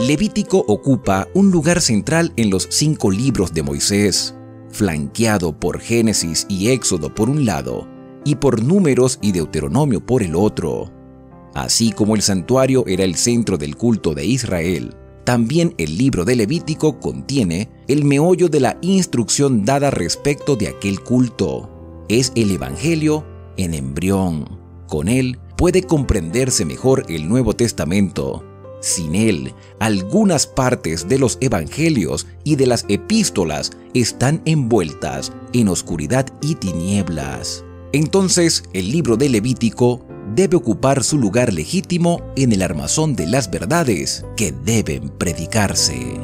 Levítico ocupa un lugar central en los 5 libros de Moisés, flanqueado por Génesis y Éxodo por un lado, y por Números y Deuteronomio por el otro. Así como el santuario era el centro del culto de Israel, también el libro de Levítico contiene el meollo de la instrucción dada respecto de aquel culto. Es el Evangelio en embrión. Con él puede comprenderse mejor el Nuevo Testamento. Sin él, algunas partes de los evangelios y de las epístolas están envueltas en oscuridad y tinieblas. Entonces, el libro de Levítico debe ocupar su lugar legítimo en el armazón de las verdades que deben predicarse.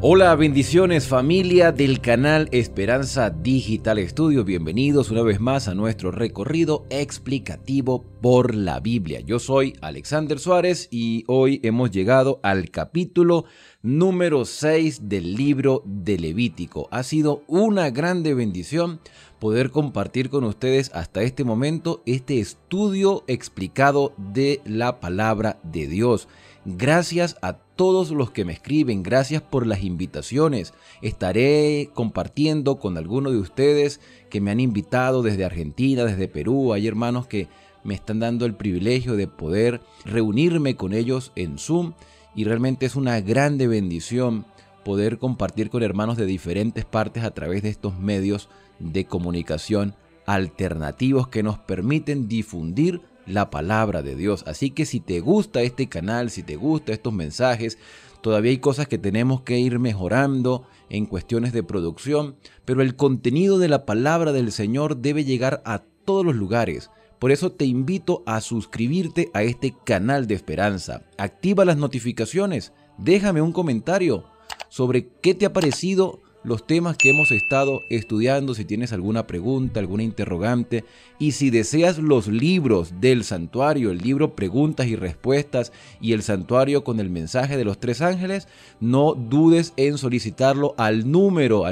Hola, bendiciones familia del canal Esperanza Digital Studio. Bienvenidos una vez más a nuestro recorrido explicativo por la Biblia. Yo soy Alexander Suárez y hoy hemos llegado al capítulo número 6 del libro de Levítico. Ha sido una grande bendición poder compartir con ustedes hasta este momento este estudio explicado de la palabra de Dios. Gracias a todos los que me escriben, gracias por las invitaciones. Estaré compartiendo con algunos de ustedes que me han invitado desde Argentina, desde Perú. Hay hermanos que me están dando el privilegio de poder reunirme con ellos en Zoom y realmente es una grande bendición poder compartir con hermanos de diferentes partes a través de estos medios de comunicación alternativos que nos permiten difundir la palabra de Dios. Así que si te gusta este canal, si te gustan estos mensajes, todavía hay cosas que tenemos que ir mejorando en cuestiones de producción, pero el contenido de la palabra del Señor debe llegar a todos los lugares. Por eso te invito a suscribirte a este canal de Esperanza. Activa las notificaciones, déjame un comentario sobre qué te ha parecido los temas que hemos estado estudiando, si tienes alguna pregunta, alguna interrogante, y si deseas los libros del santuario, el libro Preguntas y Respuestas y el santuario con el mensaje de los 3 ángeles, no dudes en solicitarlo al número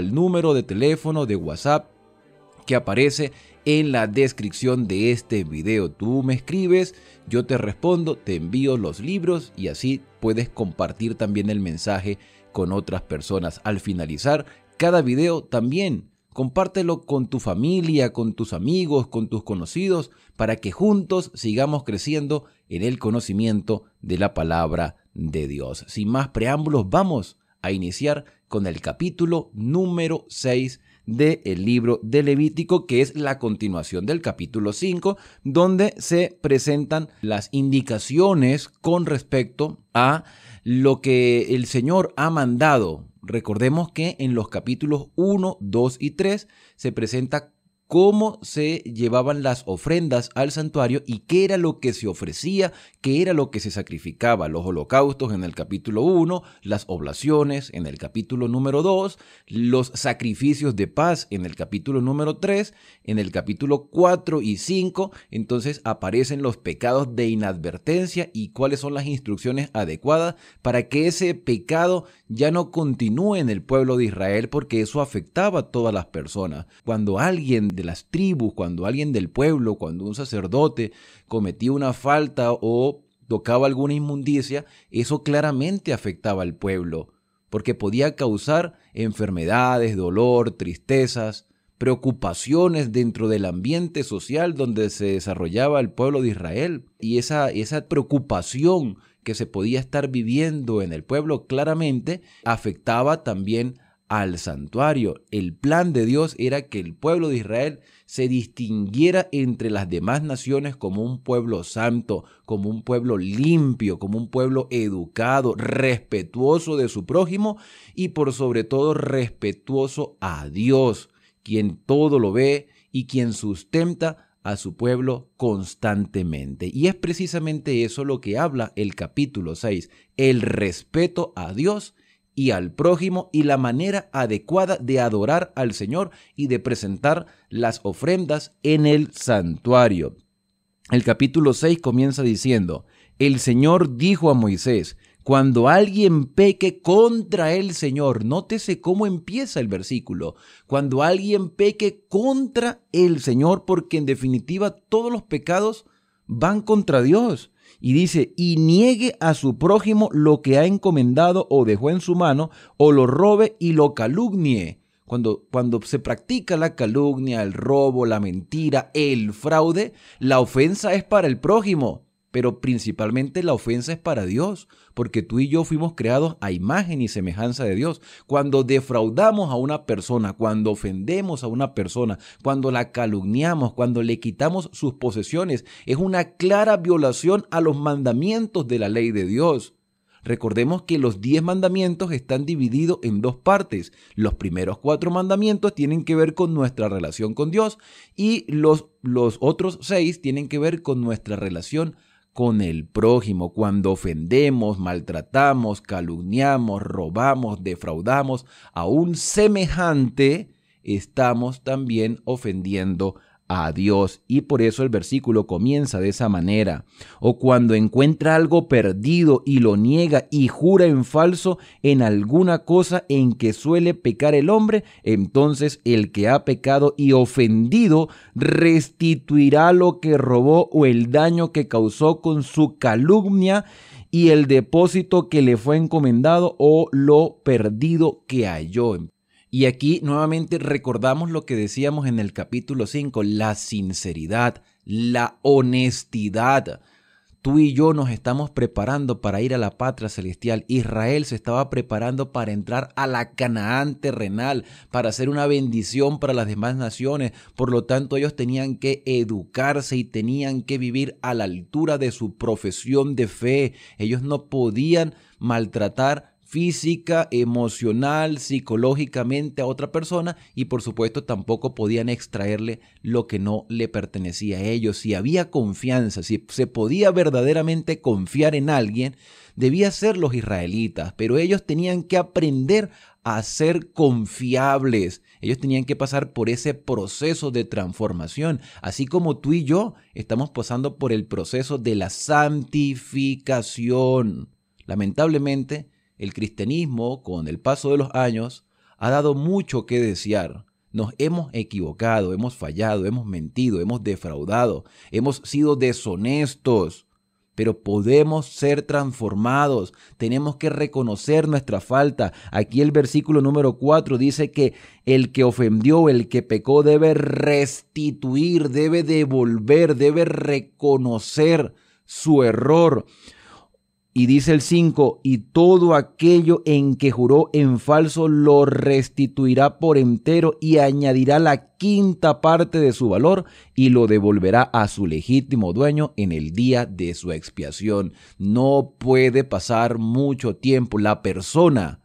de teléfono de WhatsApp que aparece en la descripción de este video. Tú me escribes, yo te respondo, te envío los libros y así puedes compartir también el mensaje con otras personas. Al finalizar cada video también compártelo con tu familia, con tus amigos, con tus conocidos, para que juntos sigamos creciendo en el conocimiento de la palabra de Dios. Sin más preámbulos, vamos a iniciar con el capítulo número 6 del libro de Levítico, que es la continuación del capítulo 5, donde se presentan las indicaciones con respecto a lo que el Señor ha mandado. Recordemos que en los capítulos 1, 2 y 3 se presenta cómo se llevaban las ofrendas al santuario y qué era lo que se ofrecía, qué era lo que se sacrificaba. Los holocaustos en el capítulo 1, las oblaciones en el capítulo número 2, los sacrificios de paz en el capítulo número 3, en el capítulo 4 y 5, entonces aparecen los pecados de inadvertencia y cuáles son las instrucciones adecuadas para que ese pecado ya no continúe en el pueblo de Israel, porque eso afectaba a todas las personas. Cuando alguien de las tribus, cuando alguien del pueblo, cuando un sacerdote cometía una falta o tocaba alguna inmundicia, eso claramente afectaba al pueblo, porque podía causar enfermedades, dolor, tristezas, preocupaciones dentro del ambiente social donde se desarrollaba el pueblo de Israel. Y esa preocupación que se podía estar viviendo en el pueblo claramente afectaba también al santuario. El plan de Dios era que el pueblo de Israel se distinguiera entre las demás naciones como un pueblo santo, como un pueblo limpio, como un pueblo educado, respetuoso de su prójimo y por sobre todo respetuoso a Dios, quien todo lo ve y quien sustenta a su pueblo constantemente. Y es precisamente eso lo que habla el capítulo 6, el respeto a Dios y al prójimo y la manera adecuada de adorar al Señor y de presentar las ofrendas en el santuario. El capítulo 6 comienza diciendo: el Señor dijo a Moisés: Cuando alguien peque contra el Señor, nótese cómo empieza el versículo. Cuando alguien peque contra el Señor, porque en definitiva todos los pecados van contra Dios. Y dice, y niegue a su prójimo lo que ha encomendado o dejó en su mano, o lo robe y lo calumnie. Cuando se practica la calumnia, el robo, la mentira, el fraude, la ofensa es para el prójimo. Pero principalmente la ofensa es para Dios, porque tú y yo fuimos creados a imagen y semejanza de Dios. Cuando defraudamos a una persona, cuando ofendemos a una persona, cuando la calumniamos, cuando le quitamos sus posesiones, es una clara violación a los mandamientos de la ley de Dios. Recordemos que los 10 mandamientos están divididos en 2 partes. Los primeros 4 mandamientos tienen que ver con nuestra relación con Dios y los otros 6 tienen que ver con nuestra relación con el prójimo. Cuando ofendemos, maltratamos, calumniamos, robamos, defraudamos a un semejante, estamos también ofendiendo a Dios. Y por eso el versículo comienza de esa manera. O cuando encuentra algo perdido y lo niega y jura en falso en alguna cosa en que suele pecar el hombre, entonces el que ha pecado y ofendido restituirá lo que robó o el daño que causó con su calumnia y el depósito que le fue encomendado o lo perdido que halló. Y aquí nuevamente recordamos lo que decíamos en el capítulo 5, la sinceridad, la honestidad. Tú y yo nos estamos preparando para ir a la patria celestial. Israel se estaba preparando para entrar a la Canaán terrenal, para ser una bendición para las demás naciones. Por lo tanto, ellos tenían que educarse y tenían que vivir a la altura de su profesión de fe. Ellos no podían maltratar física, emocional, psicológicamente a otra persona y por supuesto tampoco podían extraerle lo que no le pertenecía a ellos. Si había confianza, si se podía verdaderamente confiar en alguien, debía ser los israelitas, pero ellos tenían que aprender a ser confiables. Ellos tenían que pasar por ese proceso de transformación, así como tú y yo estamos pasando por el proceso de la santificación. Lamentablemente, el cristianismo, con el paso de los años, ha dado mucho que desear. Nos hemos equivocado, hemos fallado, hemos mentido, hemos defraudado, hemos sido deshonestos, pero podemos ser transformados. Tenemos que reconocer nuestra falta. Aquí el versículo número 4 dice que el que ofendió, el que pecó, debe restituir, debe devolver, debe reconocer su error. Y dice el 5, y todo aquello en que juró en falso lo restituirá por entero y añadirá la quinta parte de su valor y lo devolverá a su legítimo dueño en el día de su expiación. No puede pasar mucho tiempo. La persona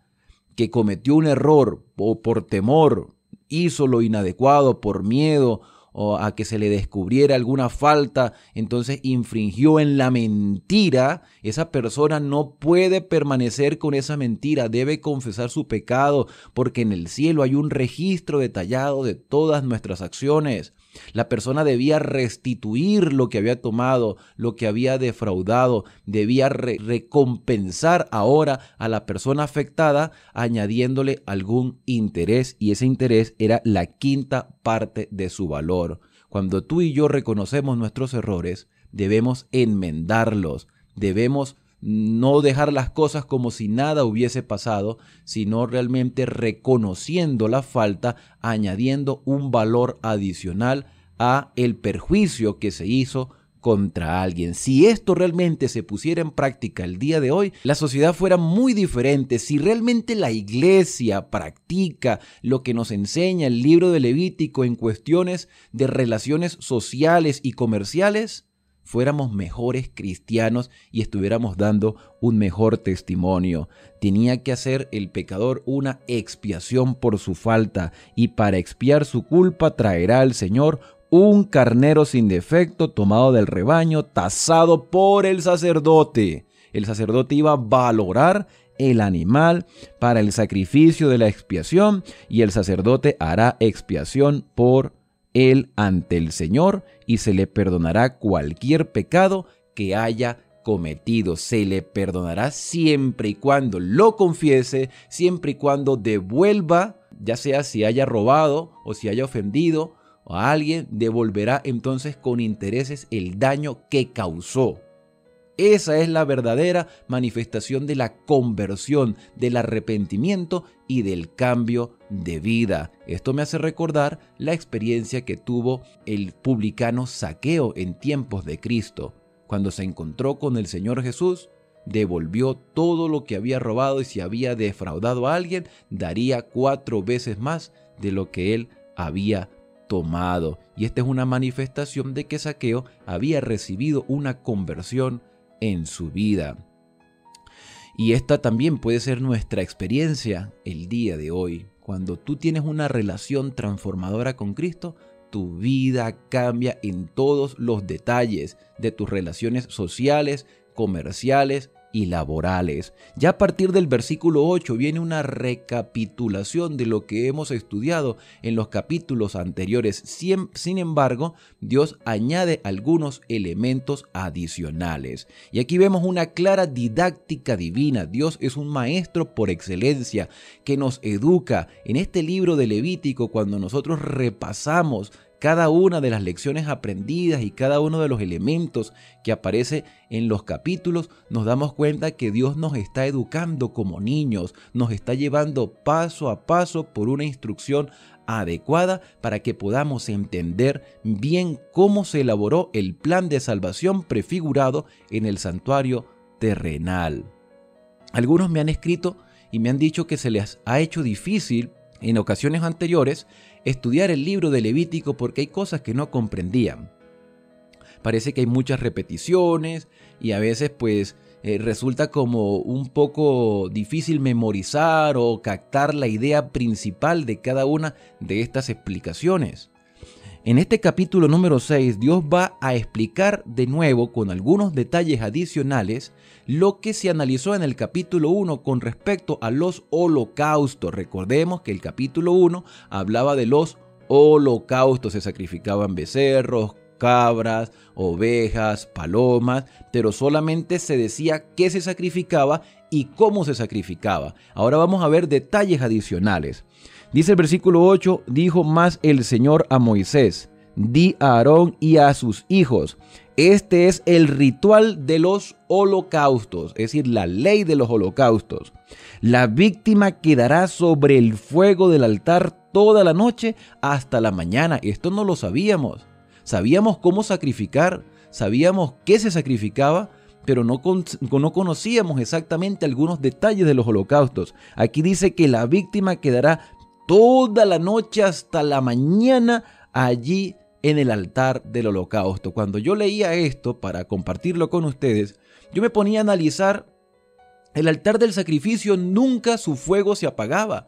que cometió un error o por temor, hizo lo inadecuado por miedo o a que se le descubriera alguna falta, entonces infringió en la mentira, esa persona no puede permanecer con esa mentira, debe confesar su pecado, porque en el cielo hay un registro detallado de todas nuestras acciones. La persona debía restituir lo que había tomado, lo que había defraudado, debía recompensar ahora a la persona afectada añadiéndole algún interés, y ese interés era la quinta parte de su valor. Cuando tú y yo reconocemos nuestros errores, debemos enmendarlos, debemos no dejar las cosas como si nada hubiese pasado, sino realmente reconociendo la falta, añadiendo un valor adicional a el perjuicio que se hizo contra alguien. Si esto realmente se pusiera en práctica el día de hoy, la sociedad fuera muy diferente. Si realmente la iglesia practica lo que nos enseña el libro de Levítico en cuestiones de relaciones sociales y comerciales, fuéramos mejores cristianos y estuviéramos dando un mejor testimonio. Tenía que hacer el pecador una expiación por su falta, y para expiar su culpa traerá al Señor un carnero sin defecto tomado del rebaño, tasado por el sacerdote. El sacerdote iba a valorar el animal para el sacrificio de la expiación, y el sacerdote hará expiación por él ante el Señor y se le perdonará cualquier pecado que haya cometido. Se le perdonará siempre y cuando lo confiese, siempre y cuando devuelva, ya sea si haya robado o si haya ofendido a alguien, devolverá entonces con intereses el daño que causó. Esa es la verdadera manifestación de la conversión, del arrepentimiento y del cambio de vida. Esto me hace recordar la experiencia que tuvo el publicano Zaqueo en tiempos de Cristo. Cuando se encontró con el Señor Jesús, devolvió todo lo que había robado y si había defraudado a alguien, daría 4 veces más de lo que él había tomado. Y esta es una manifestación de que Zaqueo había recibido una conversión en su vida. Y esta también puede ser nuestra experiencia el día de hoy. Cuando tú tienes una relación transformadora con Cristo, tu vida cambia en todos los detalles de tus relaciones sociales, comerciales y laborales. Ya a partir del versículo 8 viene una recapitulación de lo que hemos estudiado en los capítulos anteriores. Sin embargo, Dios añade algunos elementos adicionales. Y aquí vemos una clara didáctica divina. Dios es un maestro por excelencia que nos educa. En este libro de Levítico, cuando nosotros repasamos cada una de las lecciones aprendidas y cada uno de los elementos que aparece en los capítulos, nos damos cuenta que Dios nos está educando como niños, nos está llevando paso a paso por una instrucción adecuada para que podamos entender bien cómo se elaboró el plan de salvación prefigurado en el santuario terrenal. Algunos me han escrito y me han dicho que se les ha hecho difícil en ocasiones anteriores estudiar el libro de Levítico porque hay cosas que no comprendían. Parece que hay muchas repeticiones y a veces resulta como un poco difícil memorizar o captar la idea principal de cada una de estas explicaciones. En este capítulo número 6, Dios va a explicar de nuevo con algunos detalles adicionales lo que se analizó en el capítulo 1 con respecto a los holocaustos. Recordemos que el capítulo 1 hablaba de los holocaustos, se sacrificaban becerros, cabras, ovejas, palomas, pero solamente se decía qué se sacrificaba y cómo se sacrificaba. Ahora vamos a ver detalles adicionales. Dice el versículo 8, dijo más el Señor a Moisés, di a Aarón y a sus hijos, este es el ritual de los holocaustos, es decir, la ley de los holocaustos. La víctima quedará sobre el fuego del altar toda la noche hasta la mañana. Esto no lo sabíamos. Sabíamos cómo sacrificar, sabíamos qué se sacrificaba, pero no conocíamos exactamente algunos detalles de los holocaustos. Aquí dice que la víctima quedará toda la noche hasta la mañana allí en el altar del holocausto. Cuando yo leía esto para compartirlo con ustedes, yo me ponía a analizar el altar del sacrificio, nunca su fuego se apagaba.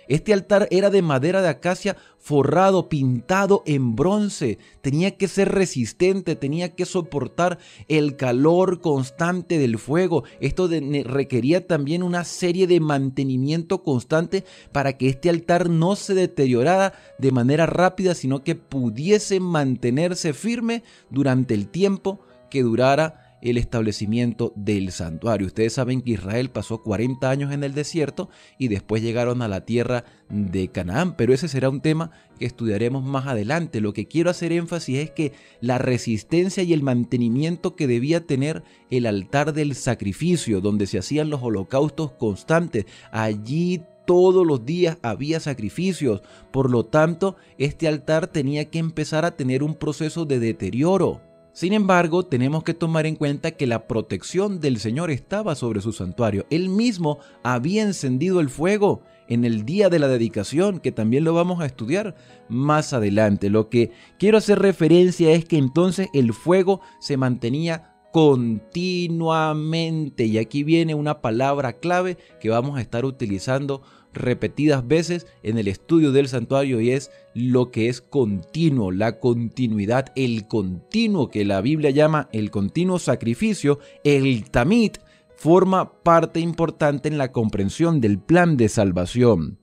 Este altar era de madera de acacia forrado, pintado en bronce. Tenía que ser resistente, tenía que soportar el calor constante del fuego. Esto requería también una serie de mantenimiento constante para que este altar no se deteriorara de manera rápida, sino que pudiese mantenerse firme durante el tiempo que durara el establecimiento del santuario. Ustedes saben que Israel pasó 40 años en el desierto y después llegaron a la tierra de Canaán, pero ese será un tema que estudiaremos más adelante. Lo que quiero hacer énfasis es que la resistencia y el mantenimiento que debía tener el altar del sacrificio, donde se hacían los holocaustos constantes, allí todos los días había sacrificios. Por lo tanto, este altar tenía que empezar a tener un proceso de deterioro. Sin embargo, tenemos que tomar en cuenta que la protección del Señor estaba sobre su santuario. Él mismo había encendido el fuego en el día de la dedicación, que también lo vamos a estudiar más adelante. Lo que quiero hacer referencia es que entonces el fuego se mantenía continuamente. Y aquí viene una palabra clave que vamos a estar utilizando repetidas veces en el estudio del santuario, y es lo que es continuo, la continuidad, el continuo que la Biblia llama el continuo sacrificio. El tamid forma parte importante en la comprensión del plan de salvación.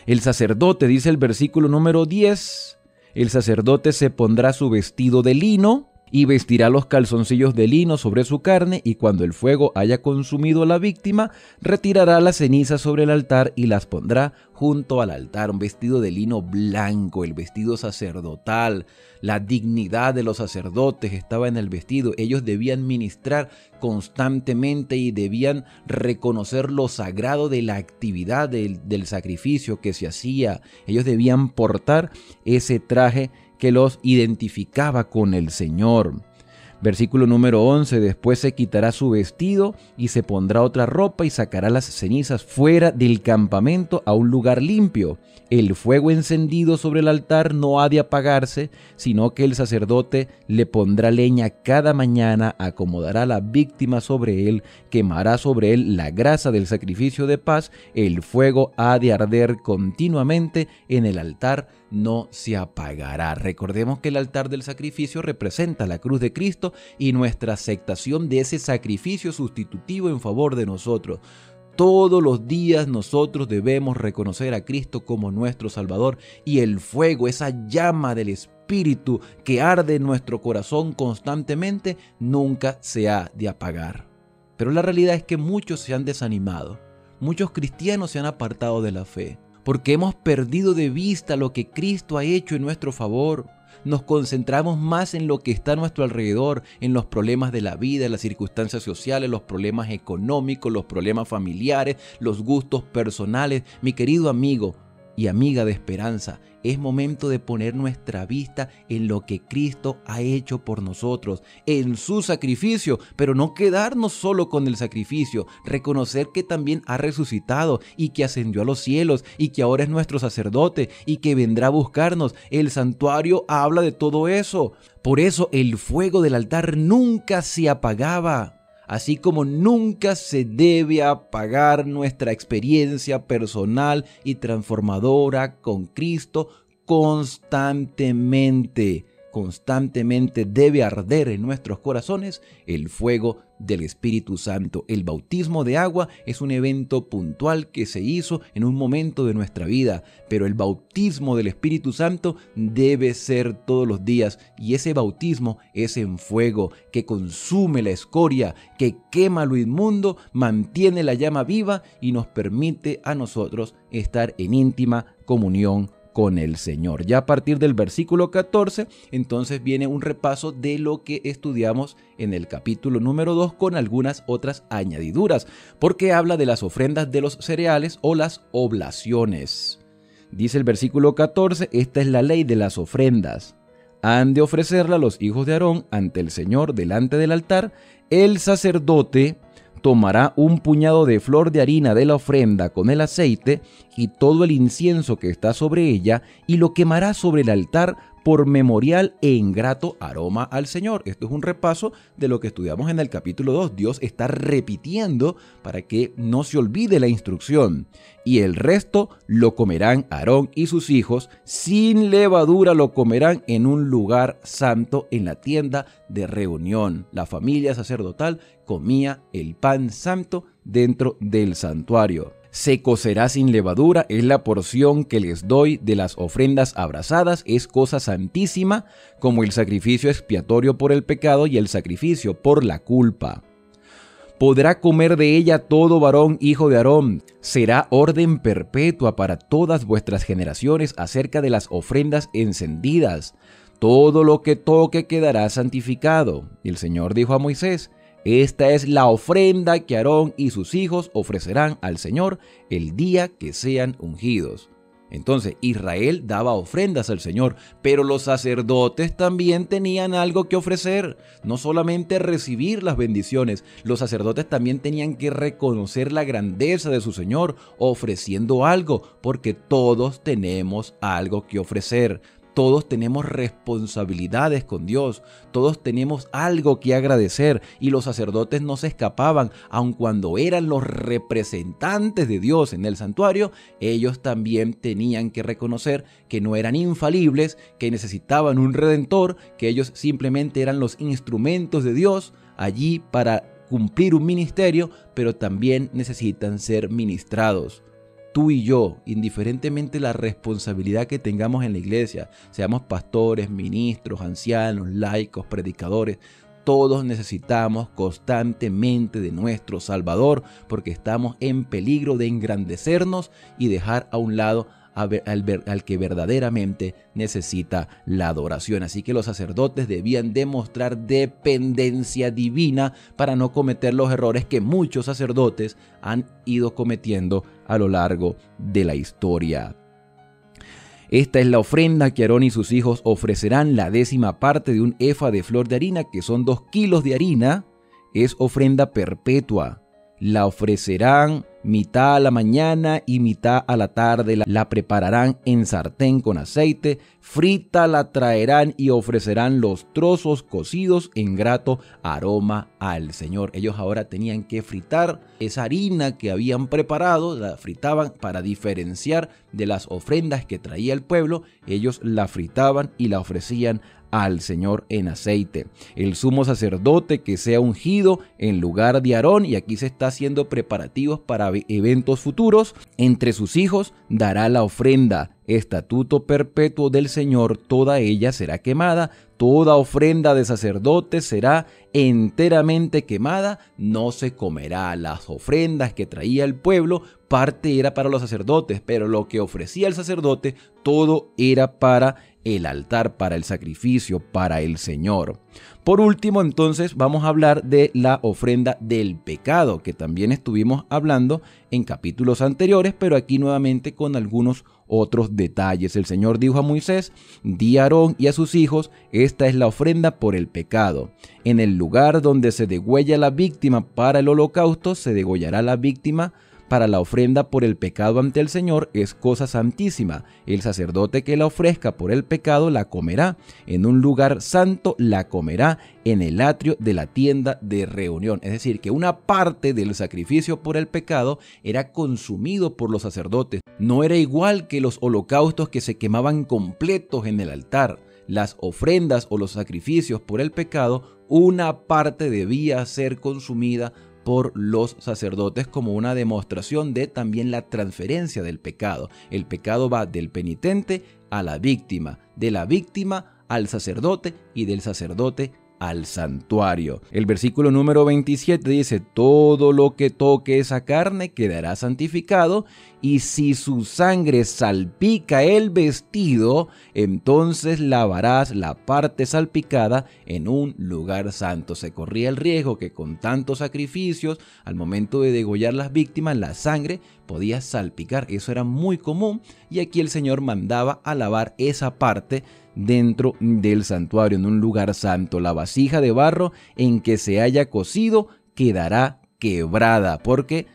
El sacerdote, dice el versículo número 10, el sacerdote se pondrá su vestido de lino y vestirá los calzoncillos de lino sobre su carne, y cuando el fuego haya consumido a la víctima, retirará las cenizas sobre el altar y las pondrá junto al altar. Un vestido de lino blanco, el vestido sacerdotal. La dignidad de los sacerdotes estaba en el vestido. Ellos debían ministrar constantemente y debían reconocer lo sagrado de la actividad del sacrificio que se hacía. Ellos debían portar ese traje que los identificaba con el Señor. Versículo número 11, después se quitará su vestido y se pondrá otra ropa y sacará las cenizas fuera del campamento a un lugar limpio. El fuego encendido sobre el altar no ha de apagarse, sino que el sacerdote le pondrá leña cada mañana, acomodará la víctima sobre él, quemará sobre él la grasa del sacrificio de paz. El fuego ha de arder continuamente en el altar, no se apagará. Recordemos que el altar del sacrificio representa la cruz de Cristo y nuestra aceptación de ese sacrificio sustitutivo en favor de nosotros. Todos los días nosotros debemos reconocer a Cristo como nuestro Salvador, y el fuego, esa llama del Espíritu que arde en nuestro corazón constantemente, nunca se ha de apagar. Pero la realidad es que muchos se han desanimado, muchos cristianos se han apartado de la fe, porque hemos perdido de vista lo que Cristo ha hecho en nuestro favor. Nos concentramos más en lo que está a nuestro alrededor, en los problemas de la vida, en las circunstancias sociales, los problemas económicos, los problemas familiares, los gustos personales. Mi querido amigo y amiga de esperanza, es momento de poner nuestra vista en lo que Cristo ha hecho por nosotros, en su sacrificio, pero no quedarnos solo con el sacrificio, reconocer que también ha resucitado y que ascendió a los cielos y que ahora es nuestro sacerdote y que vendrá a buscarnos. El santuario habla de todo eso. Por eso el fuego del altar nunca se apagaba. Así como nunca se debe apagar nuestra experiencia personal y transformadora con Cristo, constantemente debe arder en nuestros corazones el fuego del Espíritu Santo. El bautismo de agua es un evento puntual que se hizo en un momento de nuestra vida, pero el bautismo del Espíritu Santo debe ser todos los días, y ese bautismo es en fuego que consume la escoria, que quema lo inmundo, mantiene la llama viva y nos permite a nosotros estar en íntima comunión con el Señor. Ya a partir del versículo 14, entonces viene un repaso de lo que estudiamos en el capítulo número 2 con algunas otras añadiduras, porque habla de las ofrendas de los cereales o las oblaciones. Dice el versículo 14, esta es la ley de las ofrendas. Han de ofrecerla los hijos de Aarón ante el Señor delante del altar. El sacerdote tomará un puñado de flor de harina de la ofrenda con el aceite y todo el incienso que está sobre ella, y lo quemará sobre el altar por memorial en grato aroma al Señor. Esto es un repaso de lo que estudiamos en el capítulo 2. Dios está repitiendo para que no se olvide la instrucción. Y el resto lo comerán Aarón y sus hijos, sin levadura lo comerán en un lugar santo en la tienda de reunión. La familia sacerdotal comía el pan santo dentro del santuario. Se cocerá sin levadura, es la porción que les doy de las ofrendas abrazadas, es cosa santísima, como el sacrificio expiatorio por el pecado y el sacrificio por la culpa. Podrá comer de ella todo varón hijo de Aarón. Será orden perpetua para todas vuestras generaciones acerca de las ofrendas encendidas. Todo lo que toque quedará santificado. Y el Señor dijo a Moisés: esta es la ofrenda que Aarón y sus hijos ofrecerán al Señor el día que sean ungidos. Entonces Israel daba ofrendas al Señor, pero los sacerdotes también tenían algo que ofrecer. No solamente recibir las bendiciones, los sacerdotes también tenían que reconocer la grandeza de su Señor ofreciendo algo, porque todos tenemos algo que ofrecer. Todos tenemos responsabilidades con Dios, todos tenemos algo que agradecer, y los sacerdotes no se escapaban, aun cuando eran los representantes de Dios en el santuario. Ellos también tenían que reconocer que no eran infalibles, que necesitaban un redentor, que ellos simplemente eran los instrumentos de Dios allí para cumplir un ministerio, pero también necesitan ser ministrados. tú y yo, indiferentemente la responsabilidad que tengamos en la iglesia, seamos pastores, ministros, ancianos, laicos, predicadores, todos necesitamos constantemente de nuestro Salvador, porque estamos en peligro de engrandecernos y dejar a un lado al que verdaderamente necesita la adoración. Así que los sacerdotes debían demostrar dependencia divina para no cometer los errores que muchos sacerdotes han ido cometiendo a lo largo de la historia. Esta es la ofrenda que Aarón y sus hijos ofrecerán: la 10ª parte de un efa de flor de harina, que son 2 kilos de harina. Es ofrenda perpetua. La ofrecerán mitad a la mañana y mitad a la tarde. La prepararán en sartén con aceite, frita la traerán y ofrecerán los trozos cocidos en grato aroma al Señor. Ellos ahora tenían que fritar esa harina que habían preparado, la fritaban para diferenciar de las ofrendas que traía el pueblo. Ellos la fritaban y la ofrecían al Señor en aceite. El sumo sacerdote que sea ungido en lugar de Aarón, y aquí se está haciendo preparativos para eventos futuros, entre sus hijos dará la ofrenda, estatuto perpetuo del Señor, toda ella será quemada. Toda ofrenda de sacerdote será enteramente quemada, no se comerá. Las ofrendas que traía el pueblo, parte era para los sacerdotes, pero lo que ofrecía el sacerdote, todo era para el altar, para el sacrificio, para el Señor. Por último, entonces, vamos a hablar de la ofrenda del pecado, que también estuvimos hablando en capítulos anteriores, pero aquí nuevamente con algunos otros detalles. El Señor dijo a Moisés: di a Aarón y a sus hijos, esta es la ofrenda por el pecado. En el lugar donde se degüella la víctima para el holocausto, se degollará la víctima para la ofrenda por el pecado ante el Señor, es cosa santísima. El sacerdote que la ofrezca por el pecado la comerá. En un lugar santo la comerá, en el atrio de la tienda de reunión. Es decir, que una parte del sacrificio por el pecado era consumido por los sacerdotes. No era igual que los holocaustos que se quemaban completos en el altar. Las ofrendas o los sacrificios por el pecado, una parte debía ser consumida por los sacerdotes como una demostración de también la transferencia del pecado. El pecado va del penitente a la víctima, de la víctima al sacerdote y del sacerdote al santuario. El versículo número 27 dice: todo lo que toque esa carne quedará santificado, y si su sangre salpica el vestido, entonces lavarás la parte salpicada en un lugar santo. Se corría el riesgo que con tantos sacrificios, al momento de degollar las víctimas, la sangre podía salpicar. Eso era muy común, y aquí el Señor mandaba a lavar esa parte dentro del santuario, en un lugar santo. La vasija de barro en que se haya cocido quedará quebrada, porque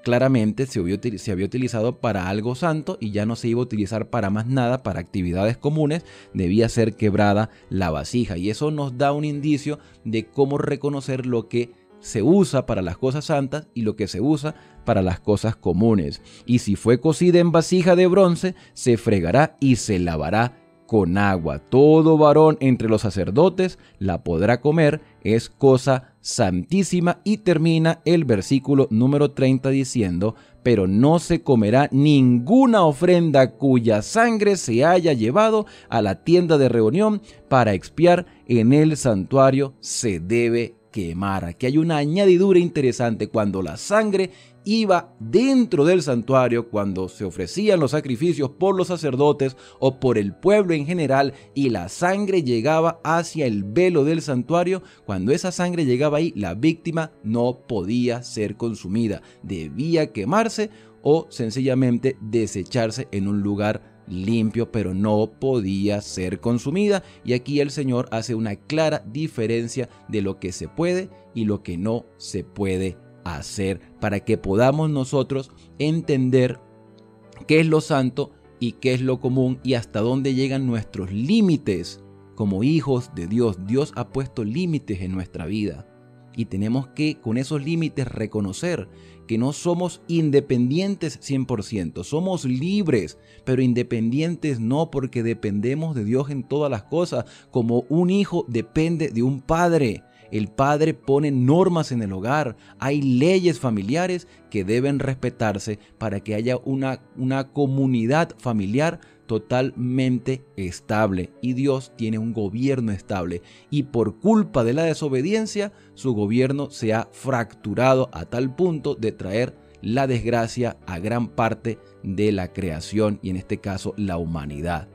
claramente se había utilizado para algo santo y ya no se iba a utilizar para más nada, para actividades comunes. Debía ser quebrada la vasija, y eso nos da un indicio de cómo reconocer lo que se usa para las cosas santas y lo que se usa para las cosas comunes. Y si fue cocida en vasija de bronce, se fregará y se lavará con agua. Todo varón entre los sacerdotes la podrá comer, es cosa santísima. Y termina el versículo número 30 diciendo: pero no se comerá ninguna ofrenda cuya sangre se haya llevado a la tienda de reunión para expiar en el santuario, se debe quemar. Aquí hay una añadidura interesante. Cuando la sangre iba dentro del santuario, cuando se ofrecían los sacrificios por los sacerdotes o por el pueblo en general, y la sangre llegaba hacia el velo del santuario, cuando esa sangre llegaba ahí, la víctima no podía ser consumida, debía quemarse o sencillamente desecharse en un lugar limpio, pero no podía ser consumida. Y aquí el Señor hace una clara diferencia de lo que se puede y lo que no se puede hacer, para que podamos nosotros entender qué es lo santo y qué es lo común, y hasta dónde llegan nuestros límites como hijos de Dios. Dios ha puesto límites en nuestra vida, y tenemos que con esos límites reconocer que no somos independientes 100%, somos libres, pero independientes no, porque dependemos de Dios en todas las cosas, como un hijo depende de un padre. El padre pone normas en el hogar. Hay leyes familiares que deben respetarse para que haya una comunidad familiar totalmente estable. Y Dios tiene un gobierno estable. Y por culpa de la desobediencia, su gobierno se ha fracturado a tal punto de traer la desgracia a gran parte de la creación y en este caso la humanidad.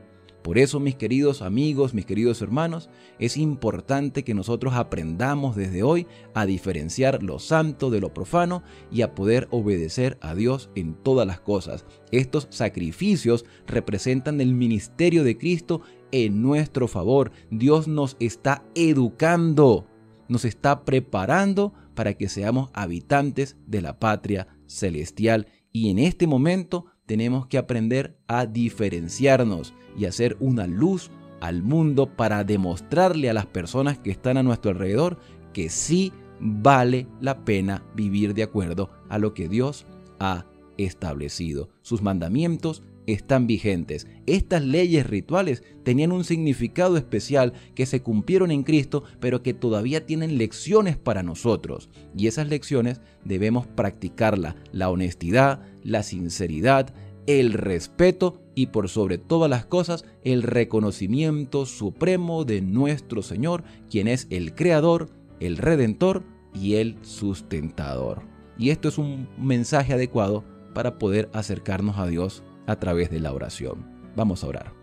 Por eso, mis queridos amigos, mis queridos hermanos, es importante que nosotros aprendamos desde hoy a diferenciar lo santo de lo profano y a poder obedecer a Dios en todas las cosas. Estos sacrificios representan el ministerio de Cristo en nuestro favor. Dios nos está educando, nos está preparando para que seamos habitantes de la patria celestial. Y en este momento tenemos que aprender a diferenciarnos y hacer una luz al mundo para demostrarle a las personas que están a nuestro alrededor que sí vale la pena vivir de acuerdo a lo que Dios ha establecido. Sus mandamientos están vigentes. Estas leyes rituales tenían un significado especial que se cumplieron en Cristo, pero que todavía tienen lecciones para nosotros. Y esas lecciones debemos practicarlas: la honestidad, la sinceridad, el respeto y por sobre todas las cosas el reconocimiento supremo de nuestro Señor, quien es el Creador, el Redentor y el Sustentador. Y esto es un mensaje adecuado para poder acercarnos a Dios a través de la oración. Vamos a orar.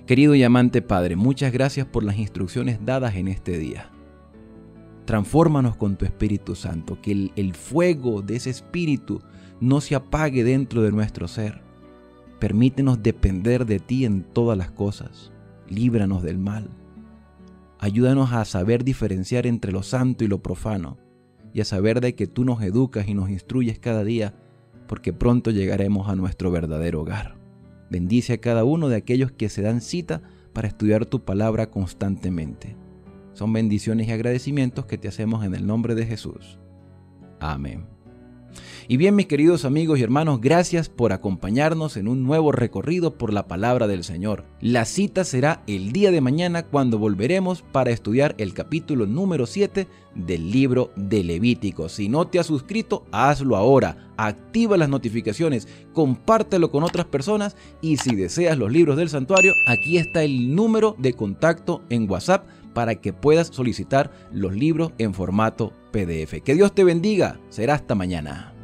Querido y amante Padre, muchas gracias por las instrucciones dadas en este día. Transfórmanos con tu Espíritu Santo, que el fuego de ese Espíritu no se apague dentro de nuestro ser. Permítenos depender de ti en todas las cosas. Líbranos del mal. Ayúdanos a saber diferenciar entre lo santo y lo profano, y a saber de que tú nos educas y nos instruyes cada día, porque pronto llegaremos a nuestro verdadero hogar. Bendice a cada uno de aquellos que se dan cita para estudiar tu palabra constantemente. Son bendiciones y agradecimientos que te hacemos en el nombre de Jesús. Amén. Y bien, mis queridos amigos y hermanos, gracias por acompañarnos en un nuevo recorrido por la palabra del Señor. La cita será el día de mañana, cuando volveremos para estudiar el capítulo número 7 del libro de Levítico. Si no te has suscrito, hazlo ahora. Activa las notificaciones, compártelo con otras personas y si deseas los libros del santuario, aquí está el número de contacto en WhatsApp para que puedas solicitar los libros en formato PDF. Que Dios te bendiga. Será hasta mañana.